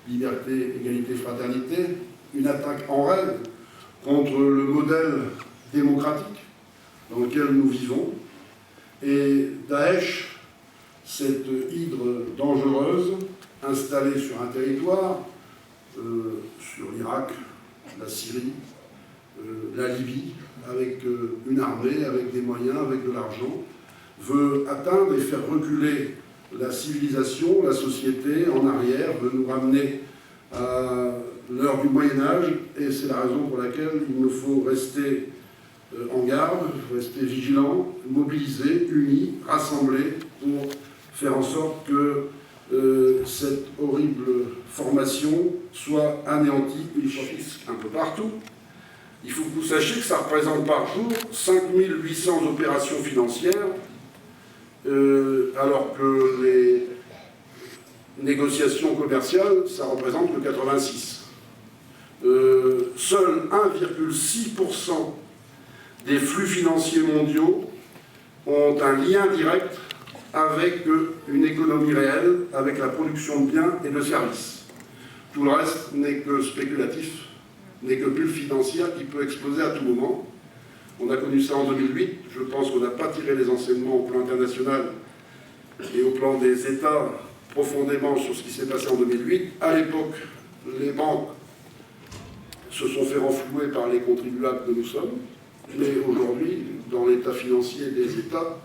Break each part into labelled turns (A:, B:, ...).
A: Liberté, égalité, fraternité, une attaque en règle contre le modèle démocratique dans lequel nous vivons. Et Daesh, cette hydre dangereuse installée sur un territoire, sur l'Irak, la Syrie, la Libye, avec une armée, avec des moyens, avec de l'argent, veut atteindre et faire reculer la civilisation, la société en arrière, veut nous ramener à l'heure du Moyen-Âge, et c'est la raison pour laquelle il nous faut rester en garde, rester vigilants, mobilisés, unis, rassemblés pour faire en sorte que cette horrible formation soit anéantie, il chauffe un peu partout. Il faut que vous sachiez que ça représente par jour 5800 opérations financières, alors que les négociations commerciales, ça représente que 86. Seul 1,6% des flux financiers mondiaux ont un lien direct avec une économie réelle, avec la production de biens et de services. Tout le reste n'est que spéculatif, n'est que bulle financière qui peut exploser à tout moment. On a connu ça en 2008, je pense qu'on n'a pas tiré les enseignements au plan international et au plan des États profondément sur ce qui s'est passé en 2008. À l'époque, les banques se sont fait renflouer par les contribuables que nous sommes, mais aujourd'hui, dans l'état financier des États,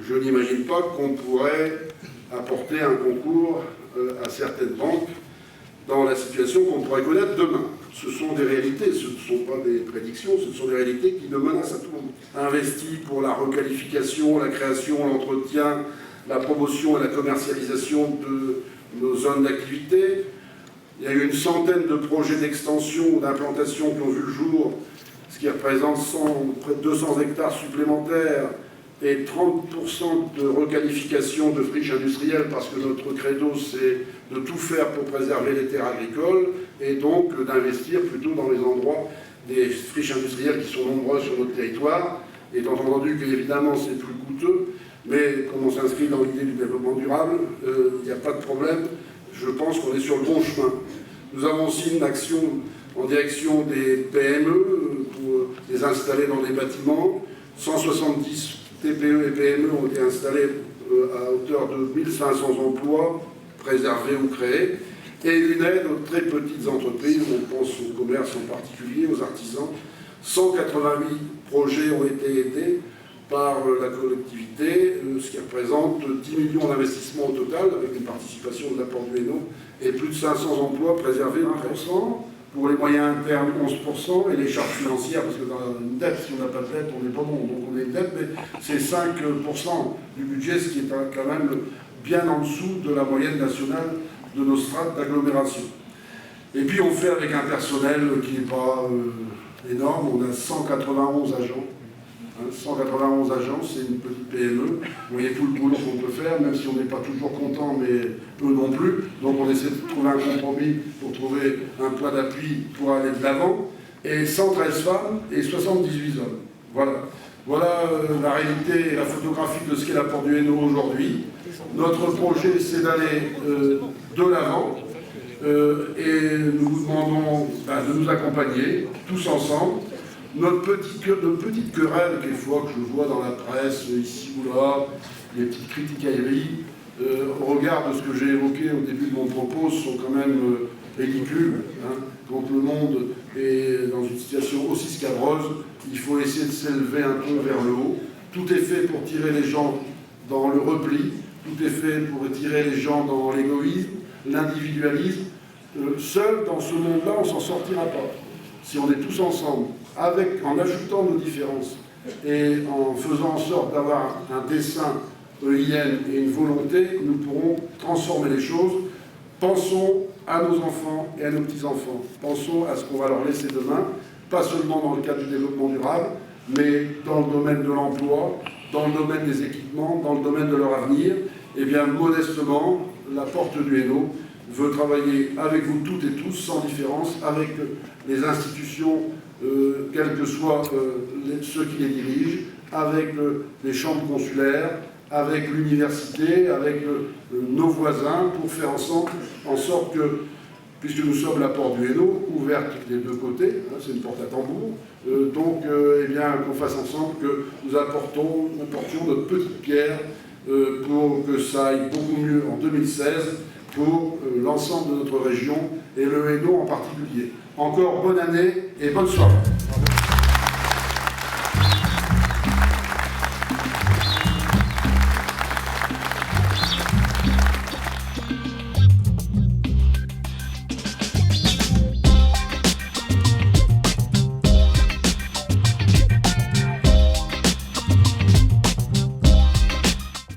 A: je n'imagine pas qu'on pourrait apporter un concours à certaines banques dans la situation qu'on pourrait connaître demain. Ce sont des réalités, ce ne sont pas des prédictions, ce sont des réalités qui nous menacent à tout moment. Investi pour la requalification, la création, l'entretien, la promotion et la commercialisation de nos zones d'activité. Il y a eu une centaine de projets d'extension ou d'implantation qui ont vu le jour, ce qui représente près de 200 hectares supplémentaires et 30% de requalification de friches industrielles, parce que notre credo, c'est de tout faire pour préserver les terres agricoles, et donc d'investir plutôt dans les endroits des friches industrielles qui sont nombreuses sur notre territoire, étant entendu qu'évidemment c'est plus coûteux, mais comme on s'inscrit dans l'idée du développement durable, il n'y a pas de problème, je pense qu'on est sur le bon chemin. Nous avons aussi une action en direction des PME, pour les installer dans les bâtiments. 170 TPE et PME ont été installés à hauteur de 1500 emplois préservés ou créés, et une aide aux très petites entreprises, on pense au commerce en particulier, aux artisans. 188 projets ont été aidés par la collectivité, ce qui représente 10 millions d'investissements au total, avec une participation de l'apport du Hainaut, et plus de 500 emplois préservés, 1%. Pour les moyens internes, 11%, et les charges financières, parce que dans une dette, si on n'a pas de dette, on n'est pas bon, donc on est une dette, mais c'est 5% du budget, ce qui est quand même bien en dessous de la moyenne nationale de nos strates d'agglomération. Et puis on fait avec un personnel qui n'est pas énorme, on a 191 agents. 191 agents, c'est une petite PME. Vous voyez tout le boulot qu'on peut faire, même si on n'est pas toujours content, mais eux non plus. Donc on essaie de trouver un compromis pour trouver un point d'appui pour aller de l'avant. Et 113 femmes et 78 hommes. Voilà. Voilà la réalité et la photographie de ce qu'est l'apport du Hainaut aujourd'hui. Notre projet, c'est d'aller de l'avant. Et nous vous demandons de nous accompagner, tous ensemble. Notre petite querelle, quelquefois, que je vois dans la presse, ici ou là, les petites critiquailleries, au regard de ce que j'ai évoqué au début de mon propos, sont quand même ridicules. Quand le monde est dans une situation aussi scabreuse, il faut essayer de s'élever un peu vers le haut. Tout est fait pour tirer les gens dans le repli, tout est fait pour tirer les gens dans l'égoïsme, l'individualisme. Seul, dans ce monde-là, on ne s'en sortira pas. Si on est tous ensemble, en ajoutant nos différences et en faisant en sorte d'avoir un dessein EIN et une volonté, nous pourrons transformer les choses. Pensons à nos enfants et à nos petits-enfants. Pensons à ce qu'on va leur laisser demain, pas seulement dans le cadre du développement durable, mais dans le domaine de l'emploi, dans le domaine des équipements, dans le domaine de leur avenir. Eh bien, modestement, la porte du Hainaut veut travailler avec vous toutes et tous, sans différence, avec les institutions, quels que soient ceux qui les dirigent, avec les chambres consulaires, avec l'université, avec nos voisins, pour faire en sorte que, puisque nous sommes la porte du Hainaut, ouverte des deux côtés, hein, c'est une porte à tambour, eh bien, qu'on fasse ensemble que nous apportions notre petite pierre pour que ça aille beaucoup mieux en 2016 pour l'ensemble de notre région et le Hainaut en particulier. Encore bonne année et bonne soirée.